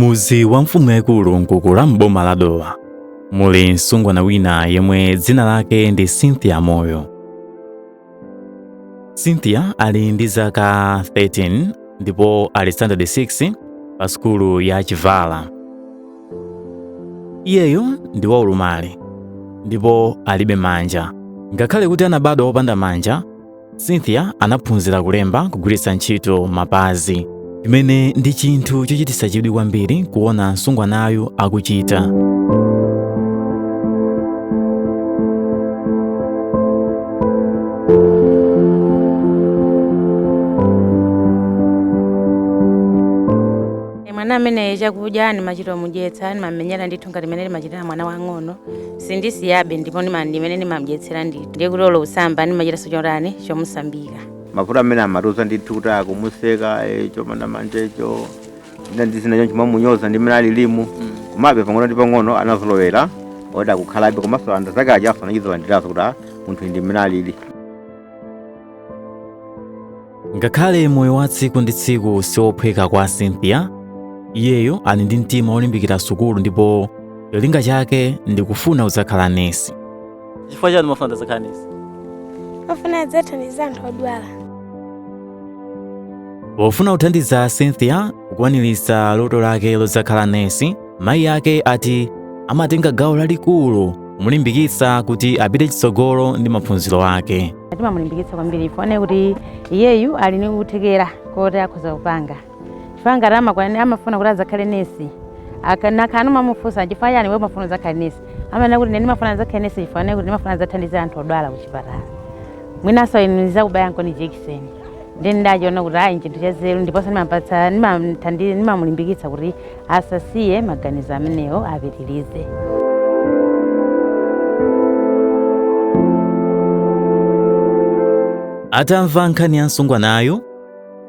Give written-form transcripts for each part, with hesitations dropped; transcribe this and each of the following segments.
Muzi wa mfumu yaikulu nkukula m'boma la Dowa muli msungwana wina yemwe dzina lake ndi Cynthia Moyo. Cynthia ali ndi zaka 13 ndipo ali standard 6 pa sukulu ya Chivala. Iyeyo ndi waulumali ndipo alibe manja. Ngakhale kuti anabadwa wopanda manja, Cynthia anaphunzira kulemba kugwiritsa ntchito mapazi, chimene ndi chinthu chochititsa chidwi kwambiri kuona msungwanayu akuchita. Mwana amene chakudya nimachita mudyetsa nimamenyera ndithu ngati mene nimachitira mwana wang'ono sindisiyabe ndipo ndimene nimamudyetsera ndithu ndiye kuti olo usamba nimachita sochorani chomusambika. Mafuta amene amatuza ndithu kuti akumuseka chomanda manja icho ndisinacho chimamunyoza ndimene alilimu komabe pang'ono ndi pang'ono anazolowera oti akukhalabe komanso anda zake ajaso anachizolandiraso kuti munthu ndimene alili. Ngakhale moyo wa tsiku ndi tsiku siophweka kwa Cynthia, iyeyo ali ndi mtima olimbikira sukulu ndipo cholinga chake ndi kufuna kudzakhala nesi. Chifukwa chani mafuna kudzakhala nesi? Mafuna adzathandiza anthu odwala. Pofuna kuthandiza Cynthia kukwaniritsa loto lake lodzakhala nesi, mayi ake ati amatenga gawo lalikulu kumulimbikitsa kuti apite chitsogolo ndi maphunziro ake. Timamulimbikitsa kwambiri ifone kuti iyeyu ali ndi kuthekera koti akhoza kupanga. Chifukwa ngati amafuna kuti adzakhale nesi, akanakhala mamufunsa chifukwa chani wewe umafuna udzakhale nesi, amanena kuti ndimafuna adzakhale nesi ifane kuti ndimafuna adzathandiza anthu odwala kuchipatala. Mwinaso ine ndizakubaya nkoni jekiseni ndi ndachiona kuti ayi chinthu chazeru ndiponso nimamulimbikitsa kuti asasiye maganizo amenewo apitirize. Atamva nkhani ya msungwanayo,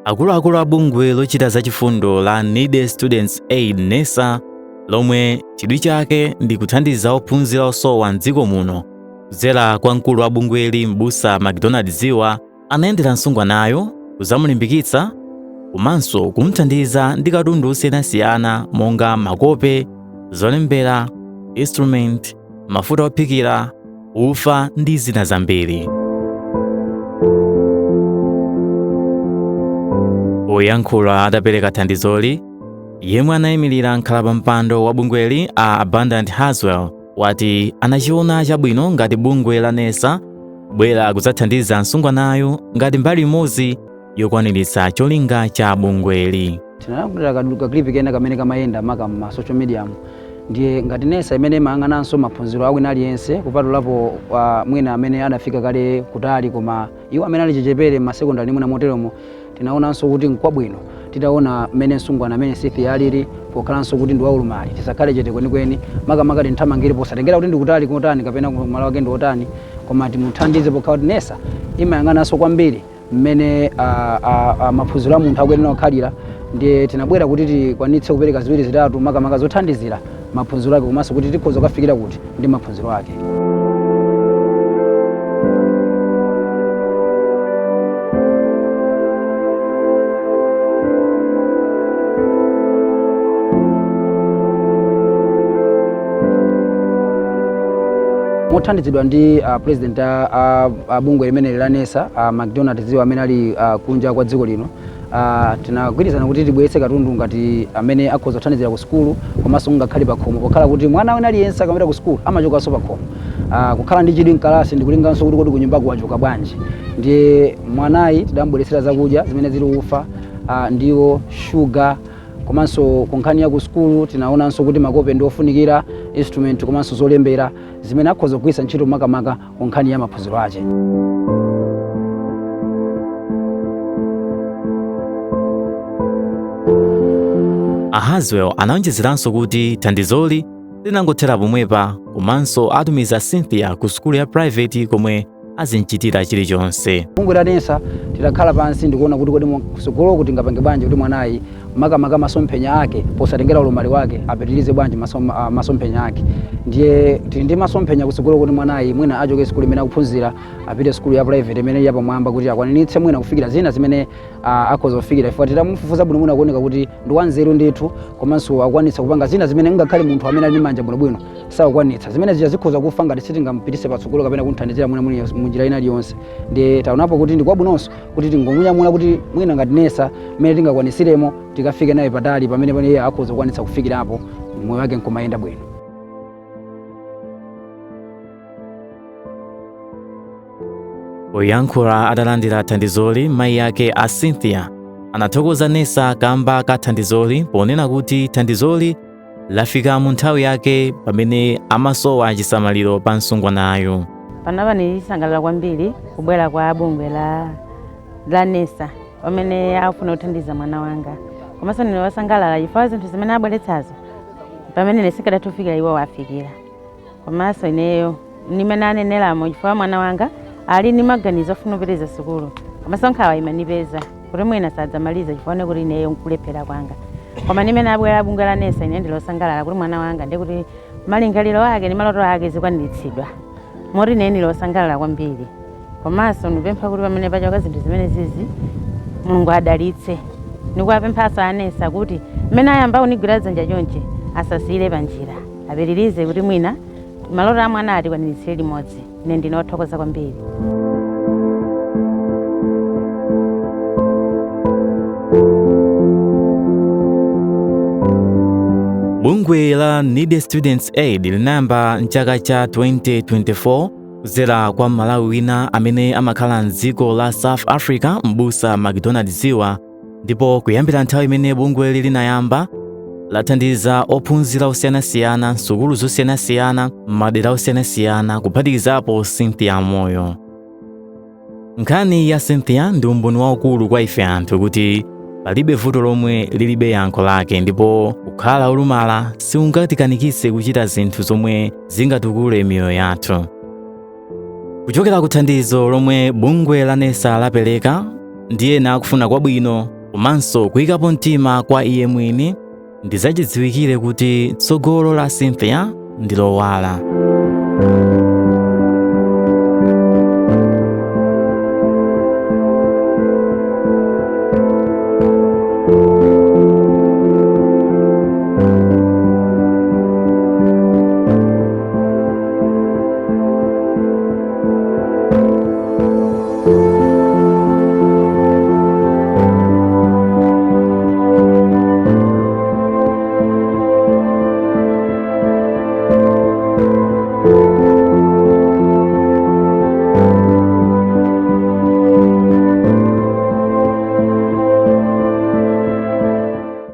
akuluakulu a bungwe lochita zachifundo la Needy Students Aid NESA, lomwe chidwi chake ndi kuthandiza ophunzira osowa m'dziko muno, kudzera kwa mkulu wa bungweli m'busa McDonald Ziwa, anayendera msungwanayo kudzamulimbikitsa komanso kumuthandiza ndi katundu osiyanasiyana monga makope, zolembera, instrument, mafuta ophikira, ufa ndi zina zambiri. Poyankhula atapereka thandizoli, yemwe anayimirira mkhalapampando wa bungweli a Abundant Haswell wati anachiona chabwino ngati bungwe la NESA kubwera kudzathandiza msungwanayo ngati mbali imodzi yokwaniritsa cholinga cha bungweli. Tinakuti kaklipi kena kamene kamayenda maka ma social media ndiye ngati NESA imene imayang'ananso maphunziro a wina aliyense kupatulapo mwina amene anafika kale kutali koma iwo amene ali chichepere masekondari mwina moteromo tinaonanso kuti nkwabwino titaona mmene msungwana amene Cynthia alili pokhalanso kuti ndi waulumali tisakhale chete kwenikweni makamaka tinthamangire posatengera kuti ndikutali kotani kapena malo ake ndi otani koma timuthandize pokhala kuti NESA imayang'ananso kwambiri mmene maphunziro a munthu akuyenera kukhalira. Ndiye tinabwera kuti tikwanitse kupereka ziwiri zitatu makamaka zothandizira maphunziro ake komanso kuti tikhoza kufikira kuti ndi maphunziro ake. Mothandizidwa ndi president a bungwe limene la NESA McDonald Ziwa amene ali kunja kwa dziko lino, tinagwirizana kuti tibweretse katundu ngati amene akhoza kuthandizira ku sukulu komanso ngakhale pa khomo pokhala kuti mwana wina aliyense akamapita ku sukulu amachokanso pa khomo. Kukhala ndi chidwi mkalasi ndikulinganso kuti kodi kunyumbako wachoka bwanji. Ndiye mwanayi tidambweretsera zakudya zimene zili ufa ndiwo sugar komanso kunkhani ya ku sukulu tinaonanso kuti makope ndi ofunikira, instrument komanso zolembera zimene akhoza kugwiritsa ntchito makamaka kunkhani ya maphunziro ake. Haswell anawonjezeranso kuti thandizoli linangothera pomwepa komanso atumiza Cynthia ku sukulu ya private komwe azimchitira chilichonse. Bungwe la NESA titakhala pansi ndikuona kuti kodi kusukulu kuti ngapange bwanji kuti mwanayi makamaka masomphenya ake posatengera ulumali wake apitirize bwanji masomphenya ake. Ndiye tili ndi masomphenya kusukulu kuti mwanayi mwina achoke sikulu imene akuphunzira apite sikulu ya private imene ya pamwamba kuti akwanitse mwina kufikira zina zimene akhoza kufikira. Ifo titamufufuza bwino mwina kuoneka kuti ndi wanzeru ndithu komanso akwanitsa kupanga zina zimene ngakhale munthu amene ali manja bwinobwino sakwanitsa. Zimene zija zikhoza kufa ngati sitingampitise patsogolo kapena kunthandizira mwina muli munjira ina iliyonse. Ndiye taonapo kuti ndi kwabwinonso kuti tingomunyamula kuti mwina ngati Nesa mmene tingakwanisiremo tikafike naye patali pamene iye akhoza kukwanitsa kufikirapo moyo wake nkumayenda bwino. Poyankhula atalandira thandizoli, mayi yake a Cynthia anathokoza Nesa kamba ka thandizoli ponena kuti thandizoli lafika mu nthawi yake pamene amasowa chisamaliro pa msungwanayo. Panapa nilisangalala kwambiri kubwera kwa bungwe la Nesa pamene afuna kuthandiza mwana wanga. Komanso niliwasangalala chifukwa zinthu zimene abweretsazo pamene nesikadatufika iwo wafikira. Komanso ineyo nimene anenelamo chifukwa mwana wanga ali ni maganizo afuna kupitiriza sukulu. Komanso nkhawa imanipeza kuti mwina sadzamaliza chifukwa kuti ineyo nkulephera kwanga. Koma nimene abwera bungwe la Nesa ine ndilosangalala kuti mwana wanga ndi kuti malingaliro ake ndi maloto ake zikwaniritsidwa. Mori ine ndilosangalala kwambiri. Komanso ndipempha kuti pamene pachoka zinthu zimene zizi Mulungu adalitse. Ndikuwapemphaso a Nesa kuti mmene ayamba kunigwira dzanja chonche asasiyire panjira. Apitirize kuti mwina maloto a mwana atikwaniritse limodzi. Ine ndinothokoza kwambiri. Bungwe la Needy Students Aid linayamba mchaka cha 2024 kudzera kwa Malawi wina amene amakhala mdziko la South Africa, m'busa McDonald Ziwa, ndipo kuyambira nthawi imene bungwe linayamba lathandiza ophunzira osiyanasiyana, sukulu zosiyanasiyana, madera osiyanasiyana kuphatikizapo Cynthia moyo. Nkhani ya Cynthia ndi umboni waukulu kwa ife anthu kuti palibe vuto lomwe lilibe yankho lake, ndipo kukhala olumala sikungatikanikise kuchita zinthu zomwe zingatukule miyoyo yathu. Kuchokera ku thandizo lomwe bungwe la Nesa lapereka, ndiye nakufuna kwabwino komanso kuyikapo mtima kwa iye mwini, ndizachidziwikire kuti tsogolo la Cynthia ndi lowala.